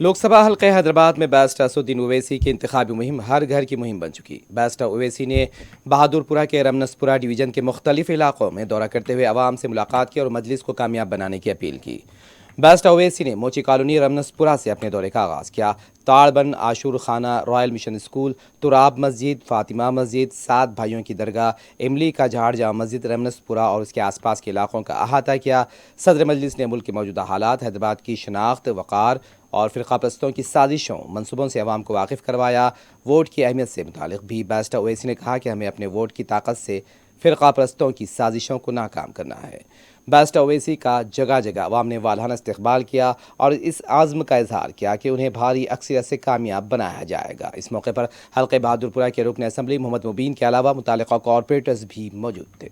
لوک سبھا حلقہ حیدرآباد میں بیرسٹر اسدالدین اویسی کی انتخابی مہم ہر گھر کی مہم بن چکی۔ بیرسٹر اویسی نے بہادر پورہ کے رمنس پورہ ڈویژن کے مختلف علاقوں میں دورہ کرتے ہوئے عوام سے ملاقات کی اور مجلس کو کامیاب بنانے کی اپیل کی۔ بیرسٹر اویسی نے موچی کالونی رمنس پورہ سے اپنے دورے کا آغاز کیا۔ تاڑ بند عاشور خانہ، رائل مشن اسکول، تراب مسجد، فاطمہ مسجد، سات بھائیوں کی درگاہ، املی کا جھاڑ جامع مسجد، رمنس پورہ اور اس کے آس پاس کے علاقوں کا احاطہ کیا۔ صدر مجلس نے ملک کے موجودہ حالات، حیدرآباد کی شناخت، وقار اور فرقہ پرستوں کی سازشوں منصوبوں سے عوام کو واقف کروایا۔ ووٹ کی اہمیت سے متعلق بھی بیرسٹر اویسی نے کہا کہ ہمیں اپنے ووٹ کی طاقت سے فرقہ پرستوں کی سازشوں کو ناکام کرنا ہے۔ بیرسٹر اویسی کا جگہ جگہ عوام نے والہانہ استقبال کیا اور اس عزم کا اظہار کیا کہ انہیں بھاری اکثریت سے کامیاب بنایا جائے گا۔ اس موقع پر حلقہ بہادر پورہ کے رکن اسمبلی محمد مبین کے علاوہ متعلقہ کارپوریٹرز بھی موجود تھے۔